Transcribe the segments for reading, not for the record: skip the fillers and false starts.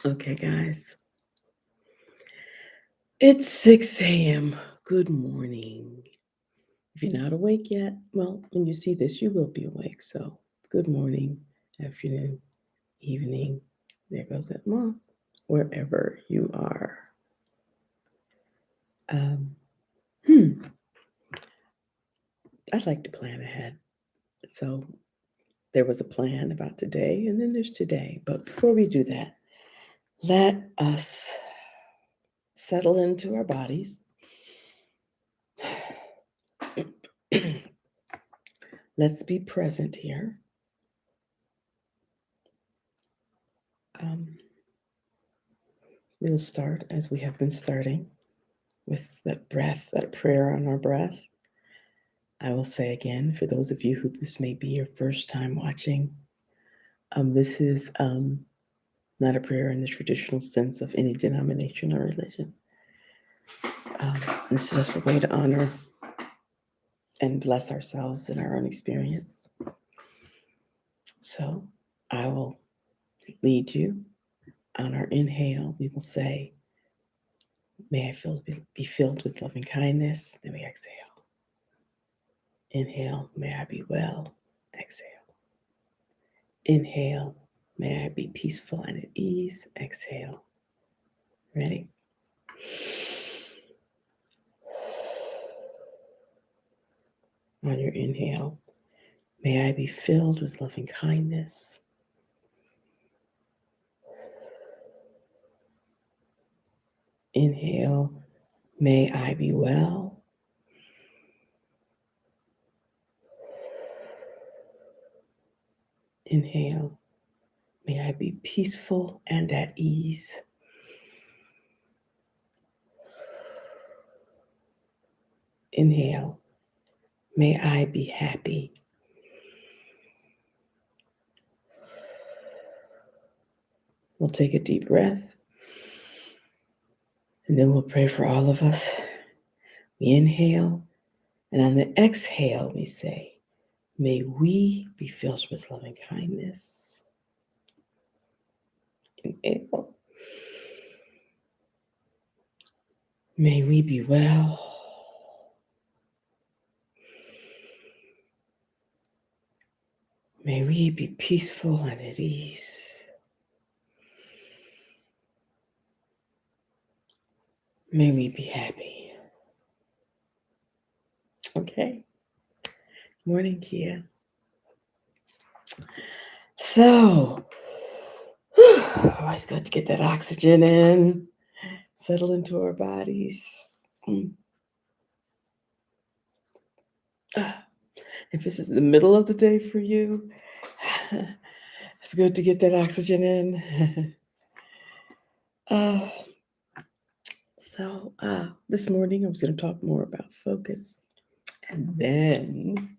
Okay, guys. It's 6 a.m. Good morning. If you're not awake yet, well, when you see this, you will be awake. So, good morning, afternoon, evening. There goes that mom, wherever you are. Um, hmm, I'd like to plan ahead. So, there was a plan about today, and then there's today. But before we do that, let us settle into our bodies. Let's be present here. Um, we'll start as we have been starting with that breath, that prayer on our breath. I will say again, for those of you who this may be your first time watching, this is not a prayer in the traditional sense of any denomination or religion. Um, it's just a way to honor and bless ourselves in our own experience. So I will lead you on our inhale. We will say, may I be filled with loving kindness. Then we exhale. Inhale, may I be well. Exhale. Inhale, may I be peaceful and at ease. Exhale. Ready? On your inhale, may I be filled with loving kindness. Inhale, may I be well. Inhale, may I be peaceful and at ease. Inhale, may I be happy. We'll take a deep breath and then we'll pray for all of us. We inhale, and on the exhale, we say, may we be filled with loving kindness. Inhale. May we be well. May we be peaceful and at ease. May we be happy. Okay. Morning, Kia. So, always good to get that oxygen in, settle into our bodies. Mm. If this is the middle of the day for you, it's good to get that oxygen in. uh, this morning I was going to talk more about focus. And then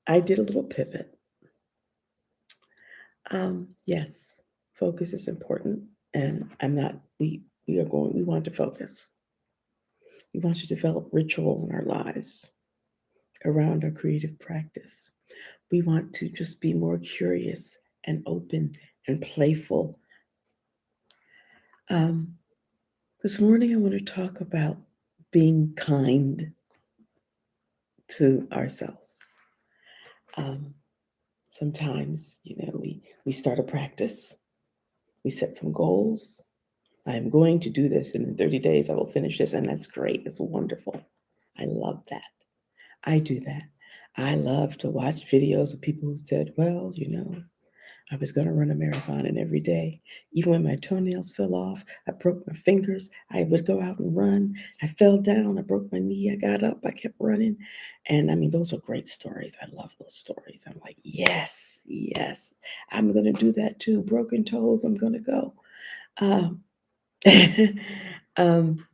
I did a little pivot. Yes, focus is important. And I'm not, we want to focus. We want to develop ritual in our lives around our creative practice. We want to just be more curious and open and playful. Um, this morning, I want to talk about being kind to ourselves. Um, Sometimes, we start a practice, we set some goals. I'm going to do this, and in 30 days, I will finish this, and that's great. It's wonderful. I love that. I do that. I love to watch videos of people who said, well, I was going to run a marathon, and every day, even when my toenails fell off, I broke my fingers, I would go out and run. I fell down, I broke my knee, I got up, I kept running. And I mean, those are great stories. I love those stories. I'm like, yes, yes, I'm going to do that too. Broken toes, I'm going to go. Um, um,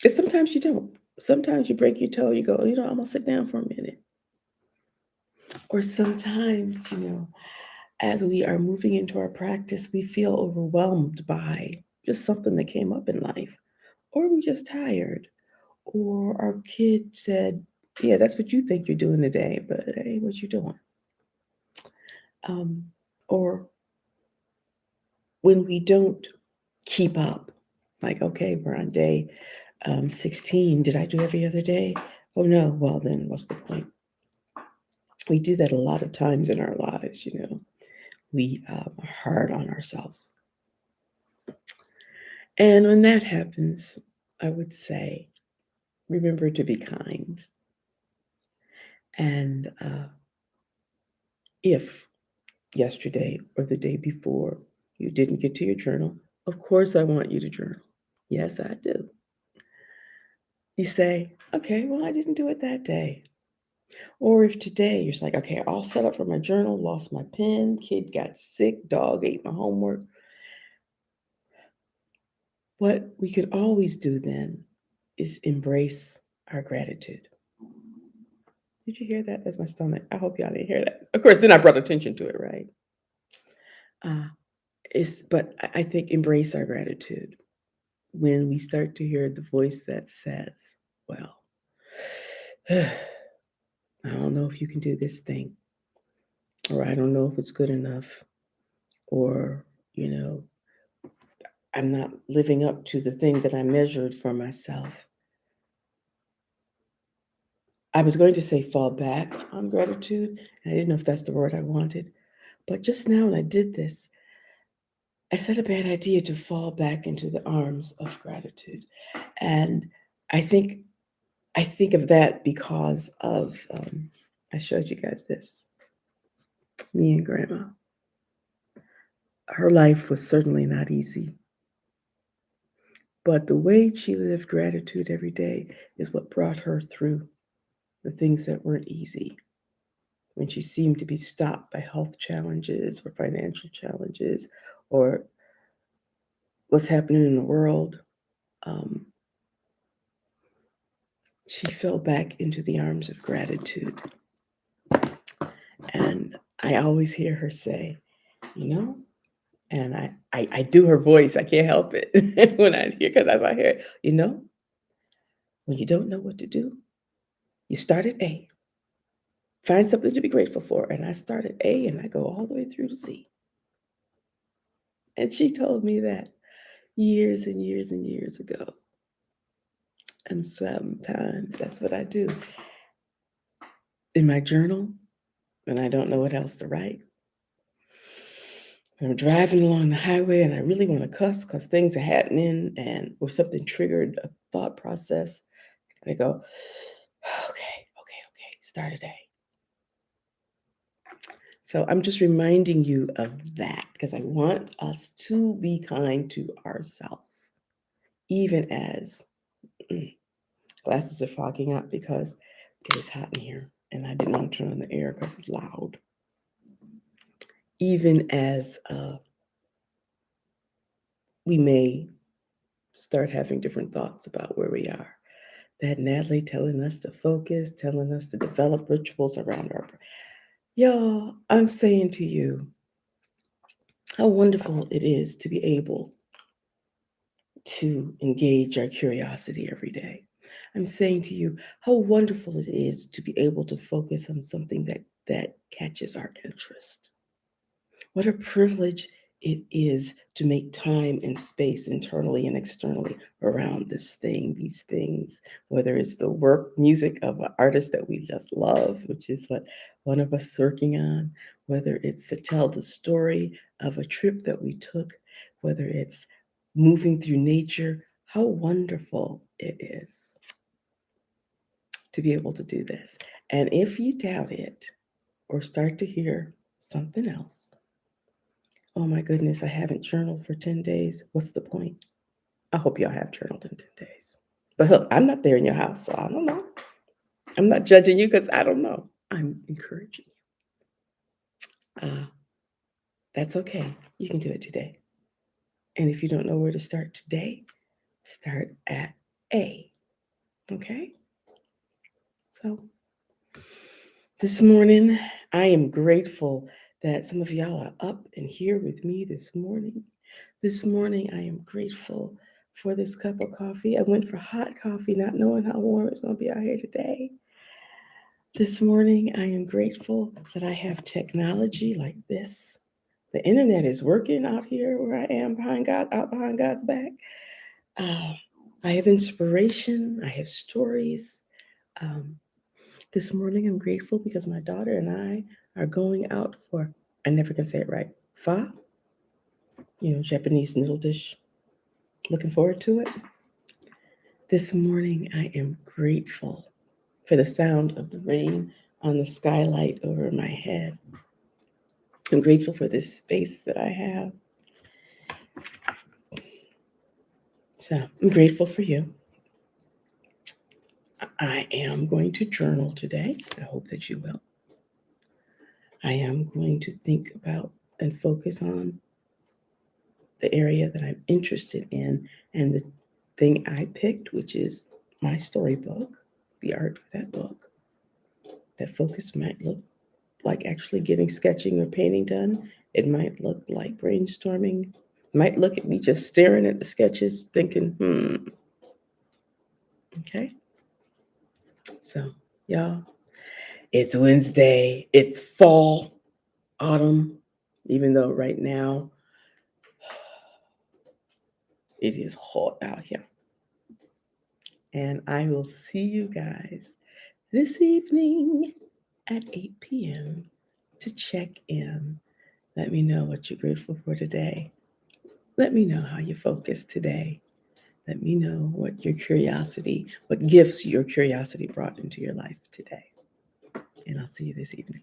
and sometimes you don't. Sometimes you break your toe, you go, I'm going to sit down for a minute. Or sometimes, as we are moving into our practice, we feel overwhelmed by just something that came up in life, or we just tired, or our kid said, "Yeah, that's what you think you're doing today, but hey, what you doing?" Um, Or when we don't keep up, like, okay, we're on day 16. Did I do every other day? Oh no, well then what's the point? We do that a lot of times in our lives. We are hard on ourselves. And when that happens, I would say, remember to be kind. And if yesterday or the day before you didn't get to your journal, of course I want you to journal. Yes, I do. You say, okay, well, I didn't do it that day. Or if today you're just like, okay, all set up for my journal, lost my pen, kid got sick, dog ate my homework. What we could always do then is embrace our gratitude. Did you hear that? That's my stomach. I hope y'all didn't hear that. Of course, then I brought attention to it, right? Uh, but I think embrace our gratitude when we start to hear the voice that says, well, I don't know if you can do this thing, or I don't know if it's good enough, or, you know, I'm not living up to the thing that I measured for myself. I was going to say fall back on gratitude, and I didn't know if that's the word I wanted. But just now when I did this, I said a bad idea to fall back into the arms of gratitude. And I think I think of that because of I showed you guys this, me and grandma. Her life was certainly not easy, but the way she lived gratitude every day is what brought her through the things that weren't easy. When she seemed to be stopped by health challenges or financial challenges or what's happening in the world, um, she fell back into the arms of gratitude. And I always hear her say, you know, and I do her voice. I can't help it when I hear, because as I hear it, when you don't know what to do, you start at A. Find something to be grateful for. And I start at A and I go all the way through to Z. And she told me that years and years and years ago. And sometimes that's what I do. In my journal, when I don't know what else to write, when I'm driving along the highway and I really want to cuss because things are happening and or something triggered a thought process, and I go, okay, start a day. So I'm just reminding you of that because I want us to be kind to ourselves, even as glasses are fogging up because it is hot in here and I didn't want to turn on the air because it's loud. Even as we may start having different thoughts about where we are. That Natalie telling us to focus, telling us to develop rituals around our. Y'all, I'm saying to you how wonderful it is to be able to engage our curiosity every day. I'm saying to you how wonderful it is to be able to focus on something that catches our interest. What a privilege it is to make time and space internally and externally around this thing, these things, whether it's the work music of an artist that we just love, which is what one of us is working on, whether it's to tell the story of a trip that we took, whether it's moving through nature. How wonderful it is to be able to do this. And if you doubt it or start to hear something else, oh my goodness, I haven't journaled for 10 days. What's the point? I hope y'all have journaled in 10 days. But look, I'm not there in your house, so I don't know. I'm not judging you because I don't know. I'm encouraging you. That's okay. You can do it today. And if you don't know where to start today, start at A. Okay? So this morning, I am grateful that some of y'all are up and here with me this morning. This morning, I am grateful for this cup of coffee. I went for hot coffee, not knowing how warm it's going to be out here today. This morning, I am grateful that I have technology like this the internet is working out here where I am out behind God's back. I have inspiration. I have stories. Um, this morning, I'm grateful because my daughter and I are going out for, I never can say it right, pho, Japanese noodle dish. Looking forward to it. This morning, I am grateful for the sound of the rain on the skylight over my head. I'm grateful for this space that I have. So I'm grateful for you. I am going to journal today. I hope that you will. I am going to think about and focus on the area that I'm interested in and the thing I picked, which is my storybook, the art for that book. That focus might look like actually getting sketching or painting done. It might look like brainstorming. It might look at me just staring at the sketches thinking, okay. So, y'all, it's Wednesday. It's fall, autumn, even though right now it is hot out here. And I will see you guys this evening at 8 p.m. to check in. Let me know what you're grateful for today. Let me know how you focus today. Let me know what gifts your curiosity brought into your life today. And I'll see you this evening.